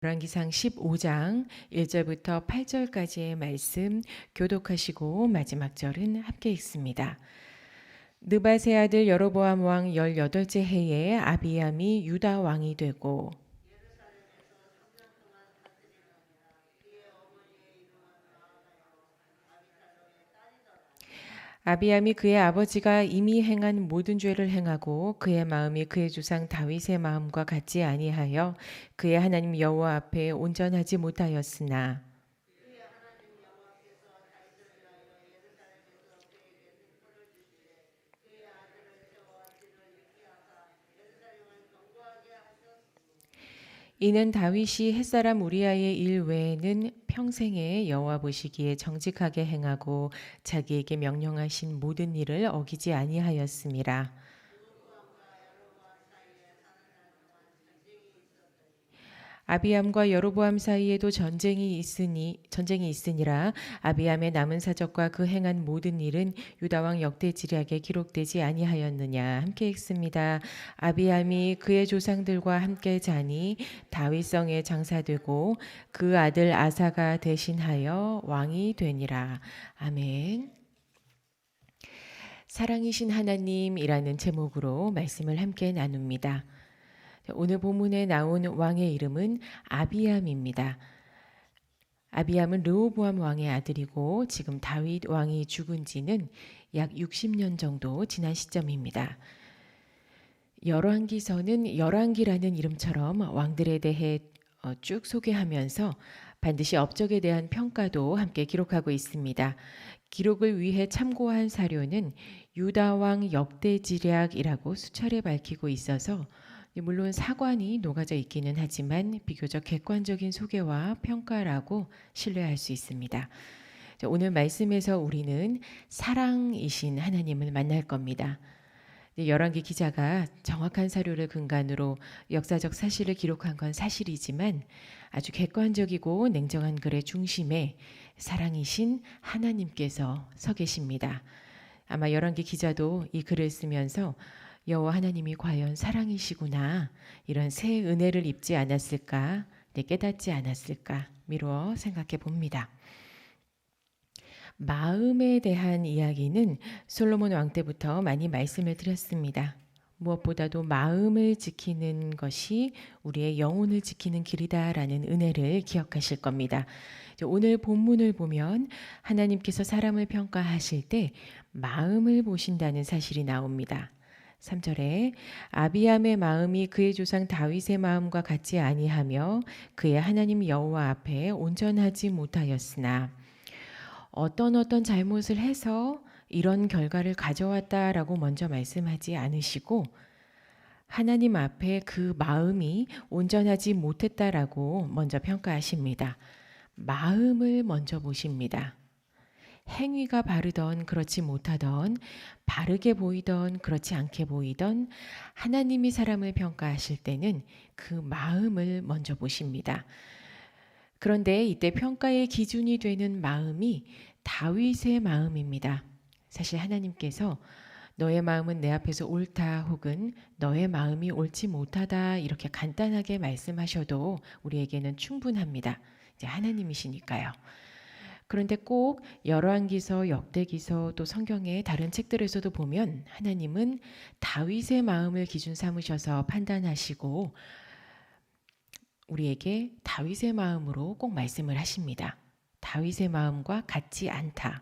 열왕기상 15장 1절부터 8절까지의 말씀 교독하시고 마지막 절은 함께 읽습니다. 느밧의 아들 여로보암 왕 18째 해에 아비암이 유다 왕이 되고 아비암이 그의 아버지가 이미 행한 모든 죄를 행하고 그의 마음이 그의 조상 다윗의 마음과 같지 아니하여 그의 하나님 여호와 앞에 온전하지 못하였으나 이는 다윗이 햇사람 우리아의 일 외에는 평생에 여호와 보시기에 정직하게 행하고 자기에게 명령하신 모든 일을 어기지 아니하였음이라. 아비암과 여로보암 사이에도 전쟁이 있으니라. 아비암의 남은 사적과 그 행한 모든 일은 유다 왕 역대지략에 기록되지 아니하였느냐. 함께 읽습니다. 아비암이 그의 조상들과 함께 자니 다윗성에 장사되고 그 아들 아사가 대신하여 왕이 되니라. 아멘. 사랑이신 하나님이라는 제목으로 말씀을 함께 나눕니다. 오늘 본문에 나온 왕의 이름은 아비암입니다. 아비암은 르호보암 왕의 아들이고 지금 다윗 왕이 죽은 지는 약 60년 정도 지난 시점입니다. 열왕기서는 열왕기라는 이름처럼 왕들에 대해 쭉 소개하면서 반드시 업적에 대한 평가도 함께 기록하고 있습니다. 기록을 위해 참고한 사료는 유다왕 역대지략이라고 수차례 밝히고 있어서 물론 사관이 녹아져 있기는 하지만 비교적 객관적인 소개와 평가라고 신뢰할 수 있습니다. 오늘 말씀에서 우리는 사랑이신 하나님을 만날 겁니다. 열왕기 기자가 정확한 사료를 근간으로 역사적 사실을 기록한 건 사실이지만 아주 객관적이고 냉정한 글의 중심에 사랑이신 하나님께서 서 계십니다. 아마 열왕기 기자도 이 글을 쓰면서 여호와 하나님이 과연 사랑이시구나 이런 새 은혜를 입지 않았을까, 깨닫지 않았을까 미루어 생각해 봅니다. 마음에 대한 이야기는 솔로몬 왕 때부터 많이 말씀을 드렸습니다. 무엇보다도 마음을 지키는 것이 우리의 영혼을 지키는 길이다라는 은혜를 기억하실 겁니다. 오늘 본문을 보면 하나님께서 사람을 평가하실 때 마음을 보신다는 사실이 나옵니다. 3절에 아비암의 마음이 그의 조상 다윗의 마음과 같지 아니하며 그의 하나님 여호와 앞에 온전하지 못하였으나 어떤 잘못을 해서 이런 결과를 가져왔다라고 먼저 말씀하지 않으시고 하나님 앞에 그 마음이 온전하지 못했다라고 먼저 평가하십니다. 마음을 먼저 보십니다. 행위가 바르던 그렇지 못하던 바르게 보이던 그렇지 않게 보이던 하나님이 사람을 평가하실 때는 그 마음을 먼저 보십니다. 그런데 이때 평가의 기준이 되는 마음이 다윗의 마음입니다. 사실 하나님께서 너의 마음은 내 앞에서 옳다 혹은 너의 마음이 옳지 못하다 이렇게 간단하게 말씀하셔도 우리에게는 충분합니다. 이제 하나님이시니까요. 그런데 꼭 열왕기서, 역대기서 또 성경의 다른 책들에서도 보면 하나님은 다윗의 마음을 기준 삼으셔서 판단하시고 우리에게 다윗의 마음으로 꼭 말씀을 하십니다. 다윗의 마음과 같지 않다.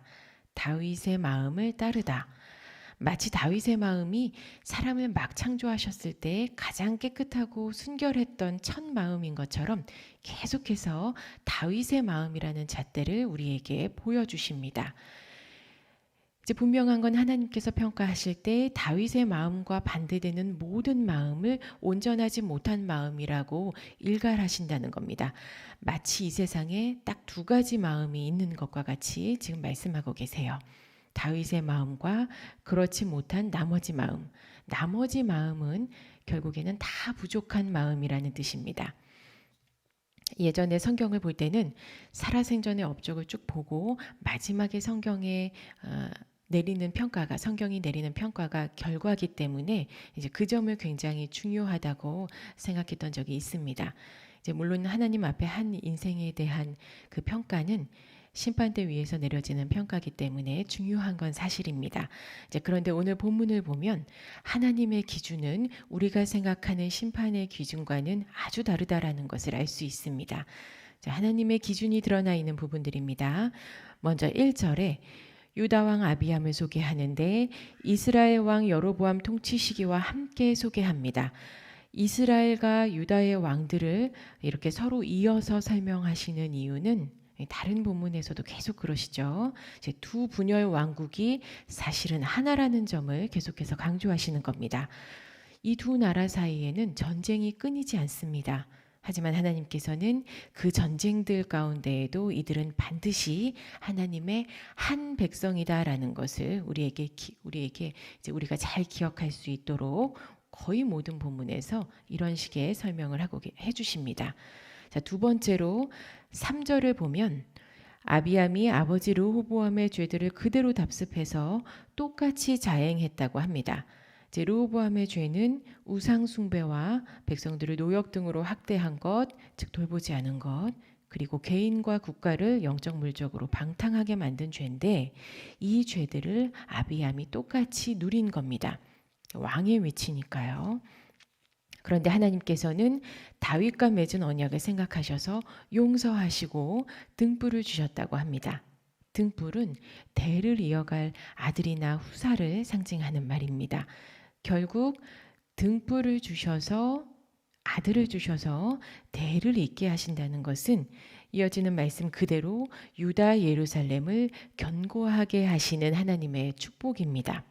다윗의 마음을 따르다. 마치 다윗의 마음이 사람을 막 창조하셨을 때 가장 깨끗하고 순결했던 첫 마음인 것처럼 계속해서 다윗의 마음이라는 잣대를 우리에게 보여주십니다. 이제 분명한 건 하나님께서 평가하실 때 다윗의 마음과 반대되는 모든 마음을 온전하지 못한 마음이라고 일갈하신다는 겁니다. 마치 이 세상에 딱 두 가지 마음이 있는 것과 같이 지금 말씀하고 계세요. 다윗의 마음과 그렇지 못한 나머지 마음. 나머지 마음은 결국에는 다 부족한 마음이라는 뜻입니다. 예전에 성경을 볼 때는 살아생전의 업적을 쭉 보고 마지막에 성경이 내리는 평가가 결과이기 때문에 이제 그 점을 굉장히 중요하다고 생각했던 적이 있습니다. 이제 물론 하나님 앞에 한 인생에 대한 그 평가는 심판대 위에서 내려지는 평가이기 때문에 중요한 건 사실입니다. 이제 그런데 오늘 본문을 보면 하나님의 기준은 우리가 생각하는 심판의 기준과는 아주 다르다라는 것을 알 수 있습니다. 자, 하나님의 기준이 드러나 있는 부분들입니다. 먼저 1절에 유다 왕 아비암을 소개하는데 이스라엘 왕 여로보암 통치 시기와 함께 소개합니다. 이스라엘과 유다의 왕들을 이렇게 서로 이어서 설명하시는 이유는 다른 본문에서도 계속 그러시죠. 이제 두 분열 왕국이 사실은 하나라는 점을 계속해서 강조하시는 겁니다. 이 두 나라 사이에는 전쟁이 끊이지 않습니다. 하지만 하나님께서는 그 전쟁들 가운데에도 이들은 반드시 하나님의 한 백성이다라는 것을 우리에게 이제 우리가 잘 기억할 수 있도록 거의 모든 본문에서 이런 식의 설명을 하고 해주십니다. 자, 두 번째로 3절을 보면 아비암이 아버지 르호보암의 죄들을 그대로 답습해서 똑같이 자행했다고 합니다. 이제 르호보암의 죄는 우상 숭배와 백성들을 노역 등으로 학대한 것, 즉 돌보지 않은 것, 그리고 개인과 국가를 영적 물적으로 방탕하게 만든 죄인데 이 죄들을 아비암이 똑같이 누린 겁니다. 왕의 위치니까요. 그런데 하나님께서는 다윗과 맺은 언약을 생각하셔서 용서하시고 등불을 주셨다고 합니다. 등불은 대를 이어갈 아들이나 후사를 상징하는 말입니다. 결국 등불을 주셔서 아들을 주셔서 대를 잇게 하신다는 것은 이어지는 말씀 그대로 유다 예루살렘을 견고하게 하시는 하나님의 축복입니다.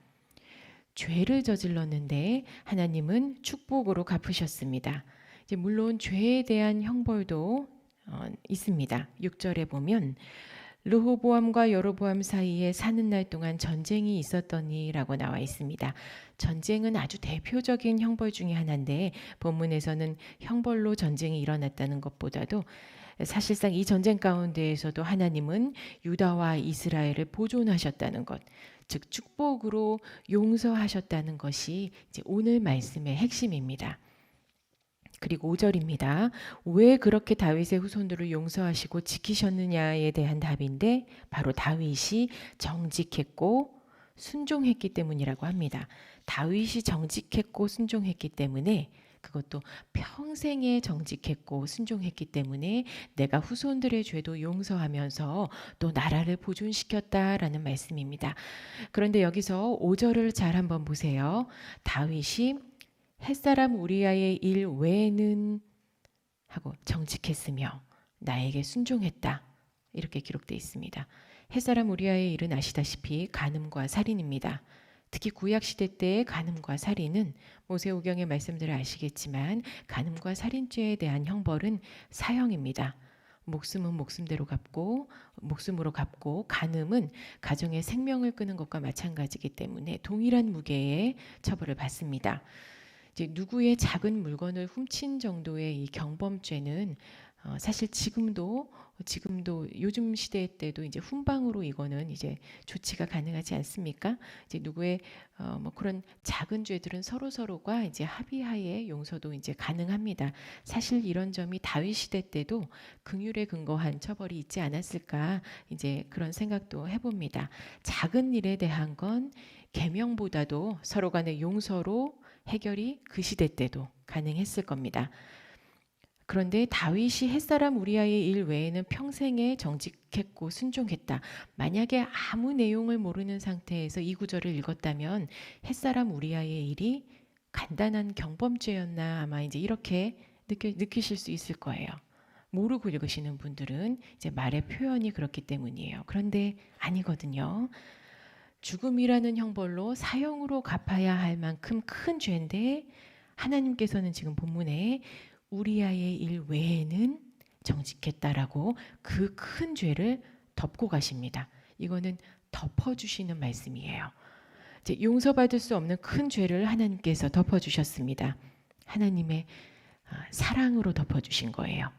죄를 저질렀는데 하나님은 축복으로 갚으셨습니다. 이제 물론 죄에 대한 형벌도 있습니다. 6절에 보면 르호보암과 여로보암 사이에 사는 날 동안 전쟁이 있었더니라고 나와 있습니다. 전쟁은 아주 대표적인 형벌 중에 하나인데 본문에서는 형벌로 전쟁이 일어났다는 것보다도 사실상 이 전쟁 가운데에서도 하나님은 유다와 이스라엘을 보존하셨다는 것, 즉 축복으로 용서하셨다는 것이 이제 오늘 말씀의 핵심입니다. 그리고 5절입니다. 왜 그렇게 다윗의 후손들을 용서하시고 지키셨느냐에 대한 답인데 바로 다윗이 정직했고 순종했기 때문이라고 합니다. 다윗이 정직했고 순종했기 때문에 그것도 평생에 정직했고 순종했기 때문에 내가 후손들의 죄도 용서하면서 또 나라를 보존시켰다라는 말씀입니다. 그런데 여기서 5절을 잘 한번 보세요. 다윗이 햇사람 우리아의 일 외에는 하고 정직했으며 나에게 순종했다. 이렇게 기록되어 있습니다. 햇사람 우리아의 일은 아시다시피 간음과 살인입니다. 특히 구약시대 때의 간음과 살인은 모세오경의 말씀들을 아시겠지만 간음과 살인죄에 대한 형벌은 사형입니다. 목숨은 목숨대로 갚고 목숨으로 갚고 간음은 가정의 생명을 끄는 것과 마찬가지이기 때문에 동일한 무게의 처벌을 받습니다. 이제 누구의 작은 물건을 훔친 정도의 이 경범죄는 사실 지금도 요즘 시대 때도 이제 훈방으로 이거는 이제 조치가 가능하지 않습니까? 이제 누구의 뭐 그런 작은 죄들은 서로가 이제 합의하에 용서도 이제 가능합니다. 사실 이런 점이 다윗 시대 때도 긍휼에 근거한 처벌이 있지 않았을까 이제 그런 생각도 해봅니다. 작은 일에 대한 건 계명보다도 서로 간의 용서로 해결이 그 시대 때도 가능했을 겁니다. 그런데 다윗이 햇사람 우리아의 일 외에는 평생에 정직했고 순종했다. 만약에 아무 내용을 모르는 상태에서 이 구절을 읽었다면 햇사람 우리아의 일이 간단한 경범죄였나 아마 이제 이렇게 느끼실 수 있을 거예요. 모르고 읽으시는 분들은 이제 말의 표현이 그렇기 때문이에요. 그런데 아니거든요. 죽음이라는 형벌로 사형으로 갚아야 할 만큼 큰 죄인데 하나님께서는 지금 본문에 우리아의 일 외에는 정직했다라고 그 큰 죄를 덮고 가십니다. 이거는 덮어주시는 말씀이에요. 이제 용서받을 수 없는 큰 죄를 하나님께서 덮어주셨습니다. 하나님의 사랑으로 덮어주신 거예요.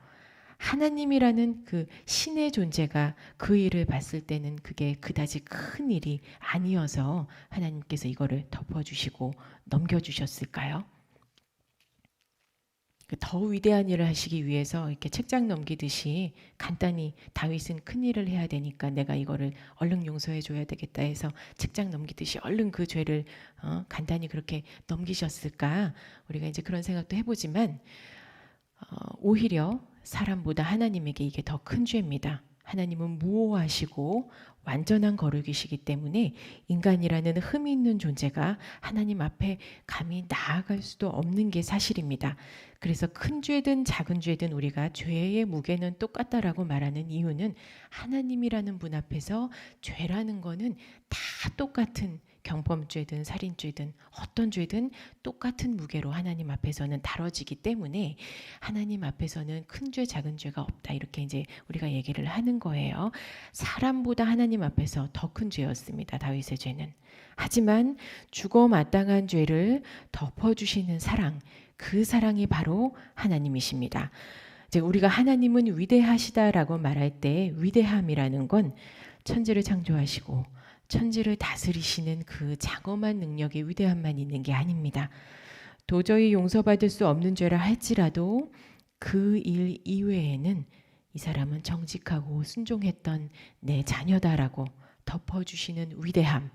하나님이라는 그 신의 존재가 그 일을 봤을 때는 그게 그다지 큰 일이 아니어서 하나님께서 이거를 덮어주시고 넘겨주셨을까요? 더 위대한 일을 하시기 위해서 이렇게 책장 넘기듯이 간단히 다윗은 큰 일을 해야 되니까 내가 이거를 얼른 용서해 줘야 되겠다 해서 책장 넘기듯이 얼른 그 죄를 간단히 그렇게 넘기셨을까? 우리가 이제 그런 생각도 해보지만 오히려 사람보다 하나님에게 이게 더 큰 죄입니다. 하나님은 무오하시고 완전한 거룩이시기 때문에 인간이라는 흠이 있는 존재가 하나님 앞에 감히 나아갈 수도 없는 게 사실입니다. 그래서 큰 죄든 작은 죄든 우리가 죄의 무게는 똑같다라고 말하는 이유는 하나님이라는 분 앞에서 죄라는 거는 다 똑같은 경범죄든 살인죄든 어떤 죄든 똑같은 무게로 하나님 앞에서는 다뤄지기 때문에 하나님 앞에서는 큰 죄 작은 죄가 없다 이렇게 이제 우리가 얘기를 하는 거예요. 사람보다 하나님 앞에서 더 큰 죄였습니다. 다윗의 죄는. 하지만 죽어 마땅한 죄를 덮어주시는 사랑, 그 사랑이 바로 하나님이십니다. 이제 우리가 하나님은 위대하시다라고 말할 때 위대함이라는 건 천지를 창조하시고 천지를 다스리시는 그 장엄한 능력의 위대함만 있는 게 아닙니다. 도저히 용서받을 수 없는 죄라 할지라도 그 일 이외에는 이 사람은 정직하고 순종했던 내 자녀다라고 덮어주시는 위대함.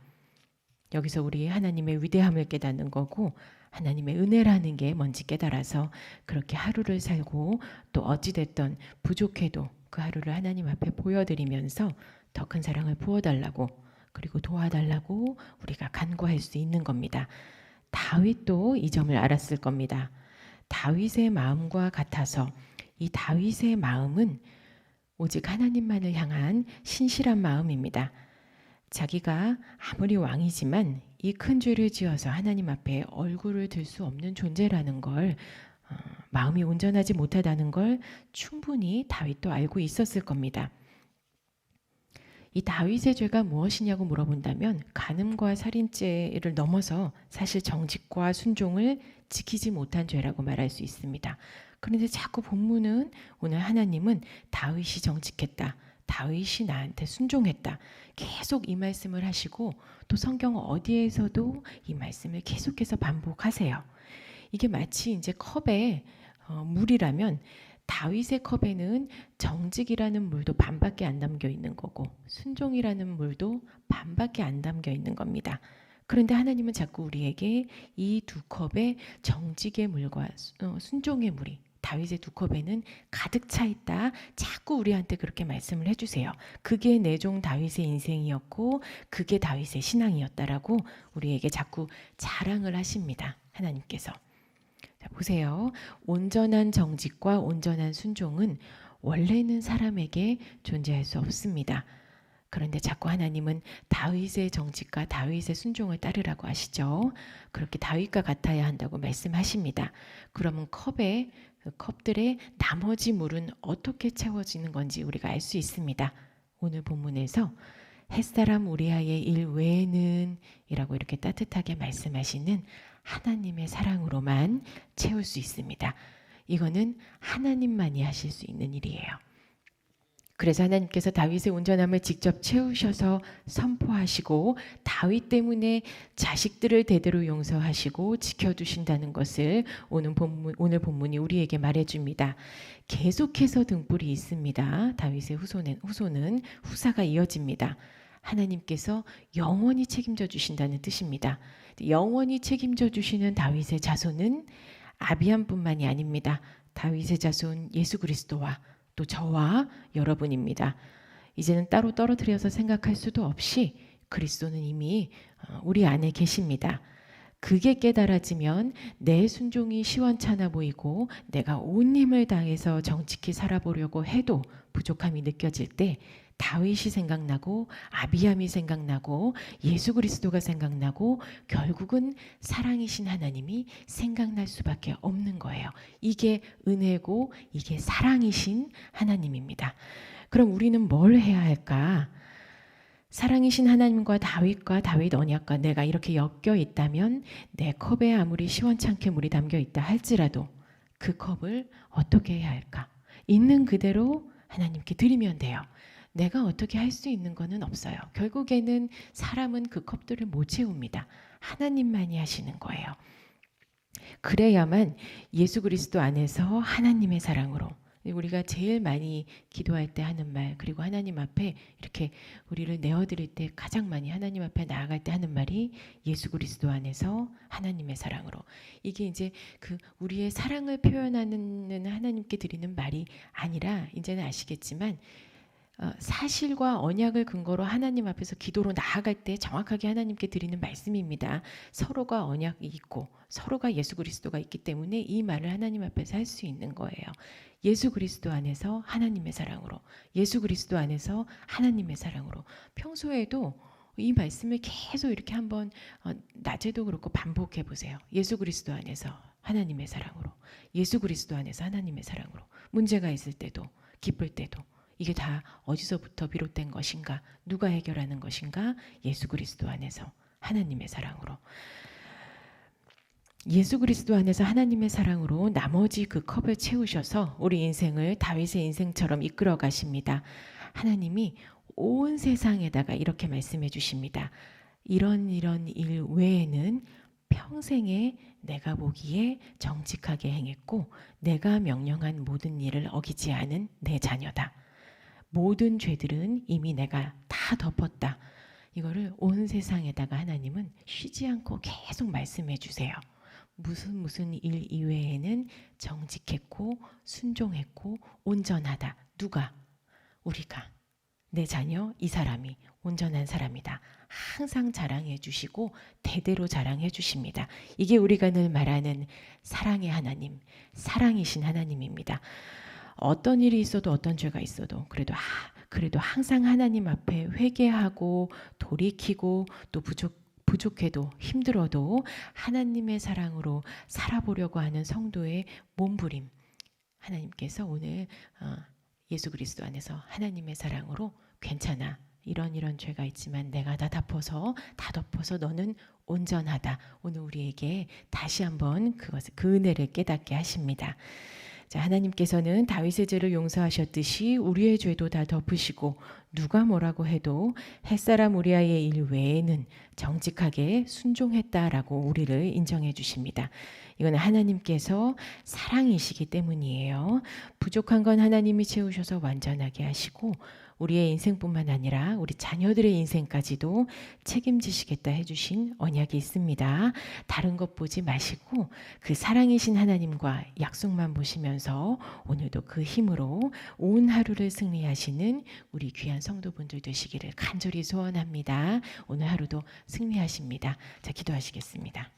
여기서 우리 하나님의 위대함을 깨닫는 거고 하나님의 은혜라는 게 뭔지 깨달아서 그렇게 하루를 살고 또 어찌됐던 부족해도 그 하루를 하나님 앞에 보여드리면서 더 큰 사랑을 부어달라고 그리고 도와달라고 우리가 간구할 수 있는 겁니다. 다윗도 이 점을 알았을 겁니다. 다윗의 마음과 같아서 이 다윗의 마음은 오직 하나님만을 향한 신실한 마음입니다. 자기가 아무리 왕이지만 이 큰 죄를 지어서 하나님 앞에 얼굴을 들 수 없는 존재라는 걸 마음이 온전하지 못하다는 걸 충분히 다윗도 알고 있었을 겁니다. 이 다윗의 죄가 무엇이냐고 물어본다면 간음과 살인죄를 넘어서 사실 정직과 순종을 지키지 못한 죄라고 말할 수 있습니다. 그런데 자꾸 본문은 오늘 하나님은 다윗이 정직했다. 다윗이 나한테 순종했다. 계속 이 말씀을 하시고 또 성경 어디에서도 이 말씀을 계속해서 반복하세요. 이게 마치 이제 컵에 물이라면 다윗의 컵에는 정직이라는 물도 반밖에 안 담겨 있는 거고 순종이라는 물도 반밖에 안 담겨 있는 겁니다. 그런데 하나님은 자꾸 우리에게 이 두 컵에 정직의 물과 순종의 물이 다윗의 두 컵에는 가득 차 있다. 자꾸 우리한테 그렇게 말씀을 해주세요. 그게 내 종 다윗의 인생이었고 그게 다윗의 신앙이었다라고 우리에게 자꾸 자랑을 하십니다. 하나님께서. 자, 보세요. 온전한 정직과 온전한 순종은 원래는 사람에게 존재할 수 없습니다. 그런데 자꾸 하나님은 다윗의 정직과 다윗의 순종을 따르라고 하시죠. 그렇게 다윗과 같아야 한다고 말씀하십니다. 그러면 컵들의 나머지 물은 어떻게 채워지는 건지 우리가 알 수 있습니다. 오늘 본문에서 햇사람 우리아의 일 외에는 이라고 이렇게 따뜻하게 말씀하시는 하나님의 사랑으로만 채울 수 있습니다. 이거는 하나님만이 하실 수 있는 일이에요. 그래서 하나님께서 다윗의 온전함을 직접 채우셔서 선포하시고 다윗 때문에 자식들을 대대로 용서하시고 지켜주신다는 것을 오늘 본문이 우리에게 말해줍니다. 계속해서 등불이 있습니다. 다윗의 후손은 후사가 이어집니다. 하나님께서 영원히 책임져 주신다는 뜻입니다. 영원히 책임져 주시는 다윗의 자손은 아비암뿐만이 아닙니다. 다윗의 자손 예수 그리스도와 또 저와 여러분입니다. 이제는 따로 떨어뜨려서 생각할 수도 없이 그리스도는 이미 우리 안에 계십니다. 그게 깨달아지면 내 순종이 시원찮아 보이고 내가 온 힘을 다해서 정직히 살아보려고 해도 부족함이 느껴질 때 다윗이 생각나고 아비암이 생각나고 예수 그리스도가 생각나고 결국은 사랑이신 하나님이 생각날 수밖에 없는 거예요. 이게 은혜고 이게 사랑이신 하나님입니다. 그럼 우리는 뭘 해야 할까? 사랑이신 하나님과 다윗 언약과 내가 이렇게 엮여 있다면 내 컵에 아무리 시원찮게 물이 담겨 있다 할지라도 그 컵을 어떻게 해야 할까? 있는 그대로 하나님께 드리면 돼요. 내가 어떻게 할 수 있는 것은 없어요. 결국에는 사람은 그 컵들을 못 채웁니다. 하나님만이 하시는 거예요. 그래야만 예수 그리스도 안에서 하나님의 사랑으로, 우리가 제일 많이 기도할 때 하는 말, 그리고 하나님 앞에 이렇게 우리를 내어드릴 때 가장 많이 하나님 앞에 나아갈 때 하는 말이 예수 그리스도 안에서 하나님의 사랑으로. 이게 이제 그 우리의 사랑을 표현하는 하나님께 드리는 말이 아니라, 이제는 아시겠지만 사실과 언약을 근거로 하나님 앞에서 기도로 나아갈 때 정확하게 하나님께 드리는 말씀입니다. 서로가 언약이 있고 서로가 예수 그리스도가 있기 때문에 이 말을 하나님 앞에서 할 수 있는 거예요. 예수 그리스도 안에서 하나님의 사랑으로, 예수 그리스도 안에서 하나님의 사랑으로. 평소에도 이 말씀을 계속 이렇게 한번 낮에도 그렇고 반복해 보세요. 예수 그리스도 안에서 하나님의 사랑으로, 예수 그리스도 안에서 하나님의 사랑으로. 문제가 있을 때도, 기쁠 때도, 이게 다 어디서부터 비롯된 것인가? 누가 해결하는 것인가? 예수 그리스도 안에서 하나님의 사랑으로. 예수 그리스도 안에서 하나님의 사랑으로 나머지 그 컵을 채우셔서 우리 인생을 다윗의 인생처럼 이끌어 가십니다. 하나님이 온 세상에다가 이렇게 말씀해 주십니다. 이런 일 외에는 평생에 내가 보기에 정직하게 행했고 내가 명령한 모든 일을 어기지 않은 내 자녀다. 모든 죄들은 이미 내가 다 덮었다. 이거를 온 세상에다가 하나님은 쉬지 않고 계속 말씀해 주세요. 무슨 일 이외에는 정직했고 순종했고 온전하다. 누가? 우리가. 내 자녀 이 사람이 온전한 사람이다. 항상 자랑해 주시고 대대로 자랑해 주십니다. 이게 우리가 늘 말하는 사랑의 하나님, 사랑이신 하나님입니다. 어떤 일이 있어도 어떤 죄가 있어도 그래도 항상 하나님 앞에 회개하고 돌이키고 또 부족해도 힘들어도 하나님의 사랑으로 살아보려고 하는 성도의 몸부림, 하나님께서 오늘 예수 그리스도 안에서 하나님의 사랑으로 괜찮아. 이런 죄가 있지만 내가 다 덮어서 너는 온전하다. 오늘 우리에게 다시 한번 그 은혜를 깨닫게 하십니다. 자, 하나님께서는 다윗의 죄를 용서하셨듯이 우리의 죄도 다 덮으시고 누가 뭐라고 해도 햇사람 우리아의 일 외에는 정직하게 순종했다라고 우리를 인정해 주십니다. 이건 하나님께서 사랑이시기 때문이에요. 부족한 건 하나님이 채우셔서 완전하게 하시고 우리의 인생뿐만 아니라 우리 자녀들의 인생까지도 책임지시겠다 해주신 언약이 있습니다. 다른 것 보지 마시고 그 사랑이신 하나님과 약속만 보시면서 오늘도 그 힘으로 온 하루를 승리하시는 우리 귀한 성도분들 되시기를 간절히 소원합니다. 오늘 하루도 승리하십니다. 자, 기도하시겠습니다.